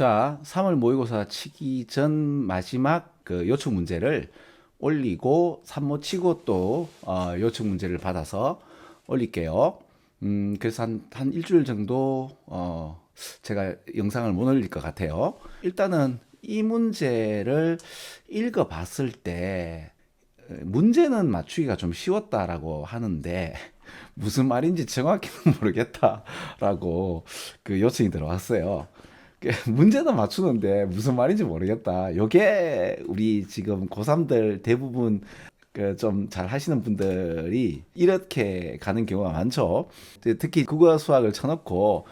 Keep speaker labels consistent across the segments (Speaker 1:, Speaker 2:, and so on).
Speaker 1: 자, 3월 모의고사 치기 전 마지막 그 요청 문제를 올리고 3모 치고 또 요청 문제를 받아서 올릴게요. 그래서 한 일주일 정도 제가 영상을 못 올릴 것 같아요. 일단은 이 문제를 읽어봤을 때 문제는 맞추기가 좀 쉬웠다라고 하는데 무슨 말인지 정확히는 모르겠다라고 그 요청이 들어왔어요. 문제는 맞추는데 무슨 말인지 모르겠다. 요게 우리 지금 고3들 대부분 그 좀 잘 하시는 분들이 이렇게 가는 경우가 많죠. 특히 국어 수학을 쳐놓고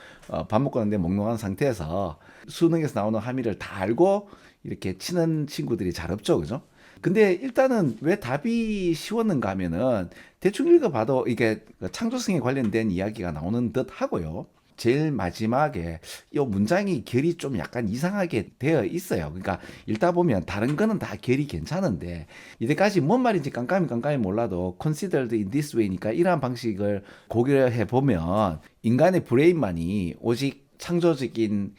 Speaker 1: 밥 먹고 있는데 몽롱한 상태에서 수능에서 나오는 함의를 다 알고 이렇게 치는 친구들이 잘 없죠, 그죠? 근데 일단은 왜 답이 쉬웠는가 하면은 대충 읽어봐도 이게 창조성에 관련된 이야기가 나오는 듯 하고요. 제일 마지막에 이 문장이 결이 좀 약간 이상하게 되어 있어요. 그러니까 읽다 보면 다른 거는 다 결이 괜찮은데 이때까지 뭔 말인지 깜깜이 몰라도 considered in this way니까 이러한 방식을 고려해 보면 인간의 브레인만이 오직 창조적인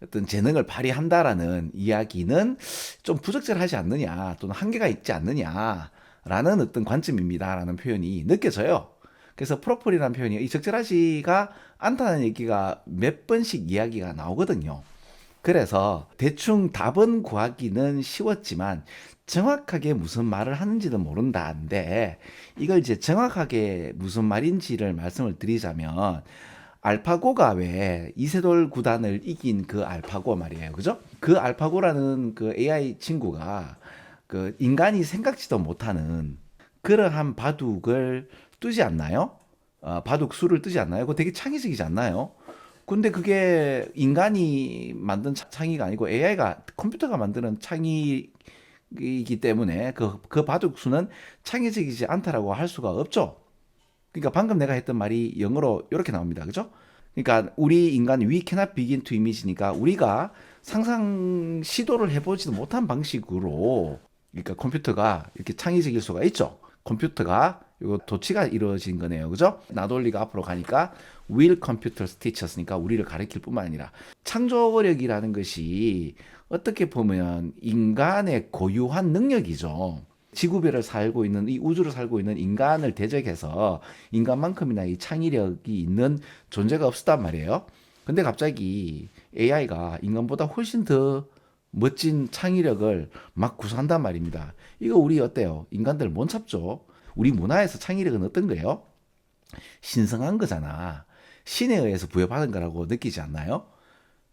Speaker 1: 어떤 재능을 발휘한다라는 이야기는 좀 부적절하지 않느냐 또는 한계가 있지 않느냐라는 어떤 관점입니다라는 표현이 느껴져요. 그래서 프로폴이라는 표현이 이 적절하지가 않다는 얘기가 몇 번씩 이야기가 나오거든요. 그래서 대충 답은 구하기는 쉬웠지만 정확하게 무슨 말을 하는지는 모른다는데 이걸 이제 정확하게 무슨 말인지를 말씀을 드리자면 알파고가 왜 이세돌 구단을 이긴 그 알파고 말이에요. 그죠? 그 알파고라는 그 AI 친구가 그 인간이 생각지도 못하는 그러한 바둑을 뜨지 않나요? 바둑 수를 뜨지 않나요? 그거 되게 창의적이지 않나요? 근데 그게 인간이 만든 창의가 아니고 AI가 컴퓨터가 만드는 창의이기 때문에 그 바둑 수는 창의적이지 않다라고 할 수가 없죠. 그러니까 방금 내가 했던 말이 영어로 이렇게 나옵니다. 그죠? 그러니까 우리 인간 we cannot begin to image니까 우리가 상상 시도를 해보지도 못한 방식으로 그러니까 컴퓨터가 이렇게 창의적일 수가 있죠. 컴퓨터가 이거 도치가 이루어진 거네요. 그죠? 나돌리가 앞으로 가니까 will computers teach us니까 우리를 가르칠 뿐만 아니라 창조력이라는 것이 어떻게 보면 인간의 고유한 능력이죠. 지구별을 살고 있는 이 우주를 살고 있는 인간을 대적해서 인간만큼이나 이 창의력이 있는 존재가 없었단 말이에요. 근데 갑자기 AI가 인간보다 훨씬 더 멋진 창의력을 막 구사한단 말입니다. 이거 우리 어때요? 인간들 못 참죠? 우리 문화에서 창의력은 어떤 거예요? 신성한 거잖아. 신에 의해서 부여받은 거라고 느끼지 않나요?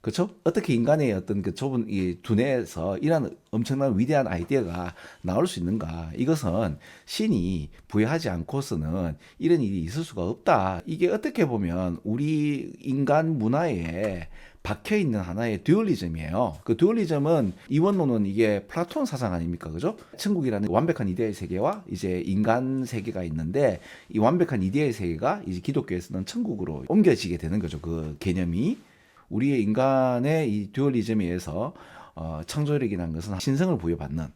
Speaker 1: 그렇죠? 어떻게 인간의 어떤 그 좁은 이 두뇌에서 이런 엄청난 위대한 아이디어가 나올 수 있는가? 이것은 신이 부여하지 않고서는 이런 일이 있을 수가 없다. 이게 어떻게 보면 우리 인간 문화에 박혀 있는 하나의 듀얼리즘이에요. 그 듀얼리즘은 이원론은 이게 플라톤 사상 아닙니까? 그죠? 천국이라는 완벽한 이데아의 세계와 이제 인간 세계가 있는데 이 완벽한 이데아의 세계가 이제 기독교에서는 천국으로 옮겨지게 되는 거죠. 그 개념이. 우리의 인간의 이 듀얼리즘에 의해서 창조력이라는 것은 신성을 부여받는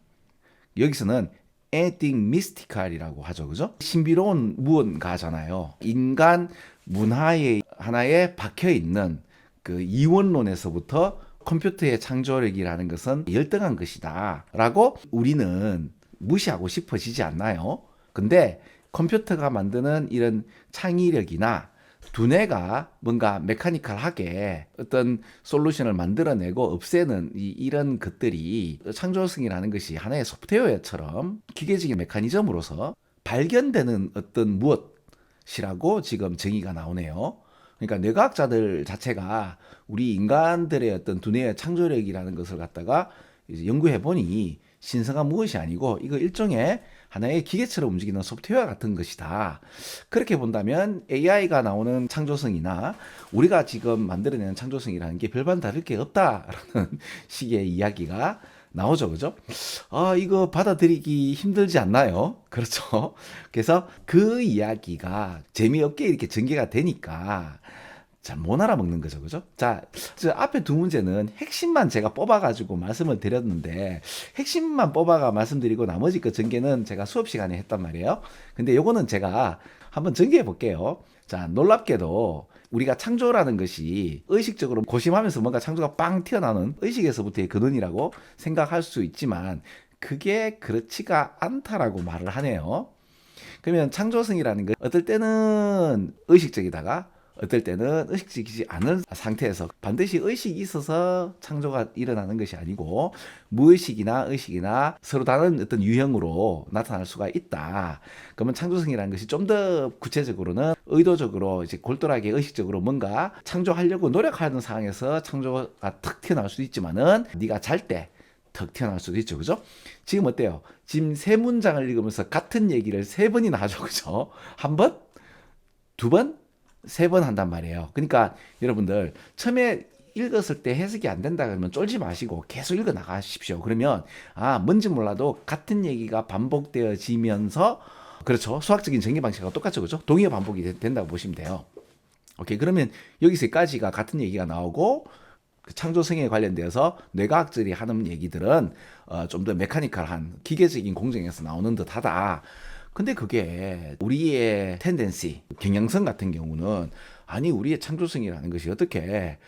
Speaker 1: 여기서는 anything mystical이라고 하죠. 그죠? 신비로운 무언가잖아요. 인간 문화의 하나에 박혀 있는 그 이원론에서부터 컴퓨터의 창조력이라는 것은 열등한 것이다 라고 우리는 무시하고 싶어지지 않나요? 근데 컴퓨터가 만드는 이런 창의력이나 두뇌가 뭔가 메카니컬하게 어떤 솔루션을 만들어내고 없애는 이런 것들이 창조성이라는 것이 하나의 소프트웨어처럼 기계적인 메커니즘으로서 발견되는 어떤 무엇이라고 지금 정의가 나오네요. 그러니까 뇌과학자들 자체가 우리 인간들의 어떤 두뇌의 창조력이라는 것을 갖다가 이제 연구해 보니 신성한 무엇이 아니고 이거 일종의 하나의 기계처럼 움직이는 소프트웨어 같은 것이다. 그렇게 본다면 AI가 나오는 창조성이나 우리가 지금 만들어내는 창조성이라는 게 별반 다를 게 없다라는 식의 이야기가 나오죠. 그죠? 이거 받아들이기 힘들지 않나요? 그렇죠. 그래서 그 이야기가 재미없게 이렇게 전개가 되니까 잘 못 알아먹는 거죠. 그죠? 자, 저 앞에 두 문제는 핵심만 제가 뽑아가지고 말씀을 드렸는데, 핵심만 뽑아가 말씀드리고 나머지 그 전개는 제가 수업 시간에 했단 말이에요. 근데 요거는 제가 한번 전개해 볼게요. 자, 놀랍게도 우리가 창조라는 것이 의식적으로 고심하면서 뭔가 창조가 빵 튀어나오는 의식에서부터의 근원이라고 생각할 수 있지만 그게 그렇지가 않다라고 말을 하네요. 그러면 창조성이라는 건 어떨 때는 의식적이다가 어떨 때는 의식적이지 않은 상태에서 반드시 의식이 있어서 창조가 일어나는 것이 아니고 무의식이나 의식이나 서로 다른 어떤 유형으로 나타날 수가 있다. 그러면 창조성이라는 것이 좀 더 구체적으로는 의도적으로 이제 골똘하게 의식적으로 뭔가 창조하려고 노력하는 상황에서 창조가 탁 튀어나올 수도 있지만은 네가 잘 때 턱 튀어나올 수도 있죠. 그죠? 지금 어때요? 지금 세 문장을 읽으면서 같은 얘기를 세 번이나 하죠. 그죠? 한 번, 두 번, 세 번 한단 말이에요. 그러니까 여러분들 처음에 읽었을 때 해석이 안 된다 그러면 쫄지 마시고 계속 읽어 나가십시오. 그러면 뭔지 몰라도 같은 얘기가 반복되어지면서 그렇죠. 수학적인 전개 방식과 똑같죠. 그죠? 동의어 반복이 된다고 보시면 돼요. 오케이. 그러면 여기서까지가 같은 얘기가 나오고 그 창조성에 관련되어서 뇌과학자들이 하는 얘기들은 좀 더 메카니컬한 기계적인 공정에서 나오는 듯하다. 근데 그게 우리의 텐덴시, 경향성 같은 경우는 아니 우리의 창조성이라는 것이 어떻게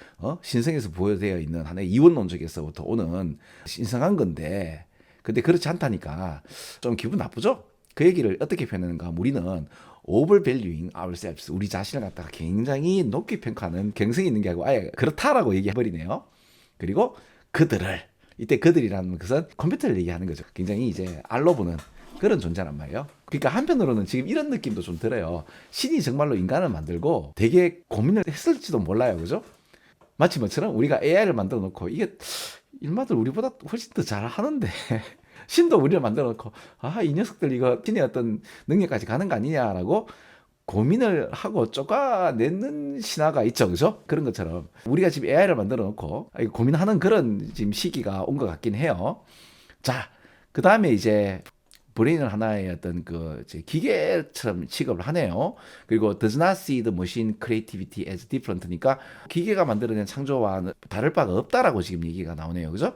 Speaker 1: 신성에서 부여되어 있는 하나의 이원론적에서부터 오는 신성한 건데 근데 그렇지 않다니까 좀 기분 나쁘죠? 그 얘기를 어떻게 표현하는가? 우리는 overvaluing ourselves, 우리 자신을 갖다가 굉장히 높게 평가하는 경성이 있는 게 아니고 아예 그렇다라고 얘기해버리네요. 그리고 그들을, 이때 그들이라는 것은 컴퓨터를 얘기하는 거죠. 굉장히 이제 알로 보는 그런 존재란 말이에요. 그러니까 한편으로는 지금 이런 느낌도 좀 들어요. 신이 정말로 인간을 만들고 되게 고민을 했을지도 몰라요. 그죠? 마치 뭐처럼 우리가 AI를 만들어 놓고 이게 일마들 우리보다 훨씬 더 잘하는데 신도 우리를 만들어 놓고 이 녀석들 이거 신의 어떤 능력까지 가는 거 아니냐라고 고민을 하고 쪼가내는 신화가 있죠. 그죠? 그런 것처럼 우리가 지금 AI를 만들어 놓고 고민하는 그런 지금 시기가 온 것 같긴 해요. 자, 그 다음에 이제 브레인은 하나의 어떤 그 기계처럼 취급을 하네요. 그리고 does not see the machine creativity as different니까 기계가 만들어낸 창조와 다를 바가 없다라고 지금 얘기가 나오네요. 그죠?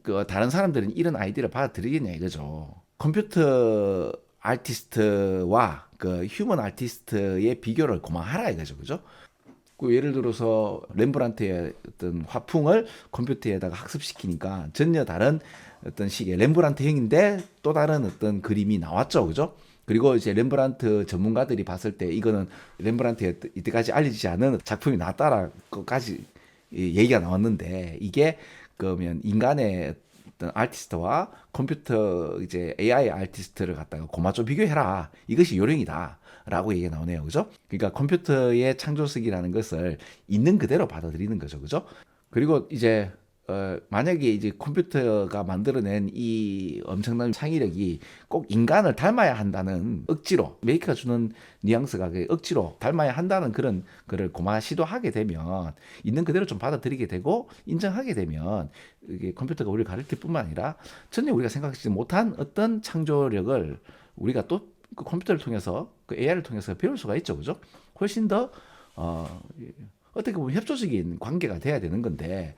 Speaker 1: 그 다른 사람들은 이런 아이디어를 받아들이겠냐 이거죠. 컴퓨터 아티스트와 그 휴먼 아티스트의 비교를 그만하라 이거죠. 그죠? 그 예를 들어서 렘브란트의 어떤 화풍을 컴퓨터에다가 학습시키니까 전혀 다른 어떤 식의 렘브란트형인데 또 다른 어떤 그림이 나왔죠. 그죠? 그리고 이제 렘브란트 전문가들이 봤을 때 이거는 렘브란트에 이때까지 알려지지 않은 작품이 나왔다라고까지 얘기가 나왔는데 이게 그러면 인간의 어떤 아티스트와 컴퓨터 이제 AI 아티스트를 갖다가 고마좀 비교해라. 이것이 요령이다. 라고 얘기가 나오네요. 그죠? 그러니까 컴퓨터의 창조성이라는 것을 있는 그대로 받아들이는 거죠. 그죠? 그리고 이제 만약에 이제 컴퓨터가 만들어낸 이 엄청난 창의력이 꼭 인간을 닮아야 한다는 억지로 메이커가 주는 뉘앙스가 억지로 닮아야 한다는 그런 거를 고마 시도하게 되면 있는 그대로 좀 받아들이게 되고 인정하게 되면 이게 컴퓨터가 우리를 가르칠 뿐만 아니라 전혀 우리가 생각하지 못한 어떤 창조력을 우리가 또 그 컴퓨터를 통해서 그 AI를 통해서 배울 수가 있죠. 그죠? 훨씬 더 어떻게 보면 협조적인 관계가 돼야 되는 건데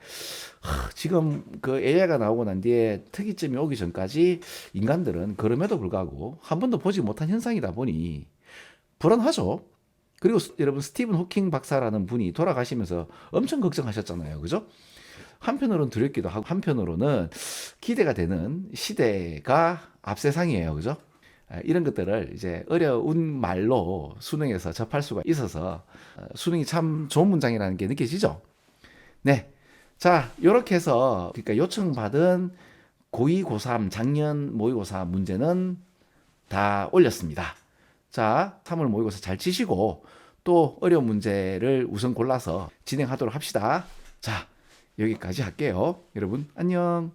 Speaker 1: 지금 그 AI가 나오고 난 뒤에 특이점이 오기 전까지 인간들은 그럼에도 불구하고 한 번도 보지 못한 현상이다 보니 불안하죠. 그리고 여러분 스티븐 호킹 박사라는 분이 돌아가시면서 엄청 걱정하셨잖아요. 그죠? 한편으로는 두렵기도 하고 한편으로는 기대가 되는 시대가 앞세상이에요. 그죠? 이런 것들을 이제 어려운 말로 수능에서 접할 수가 있어서 수능이 참 좋은 문장이라는 게 느껴지죠. 네. 자, 요렇게 해서 그러니까 요청받은 고2, 고3, 작년 모의고사 문제는 다 올렸습니다. 자, 3월 모의고사 잘 치시고 또 어려운 문제를 우선 골라서 진행하도록 합시다. 자, 여기까지 할게요. 여러분, 안녕.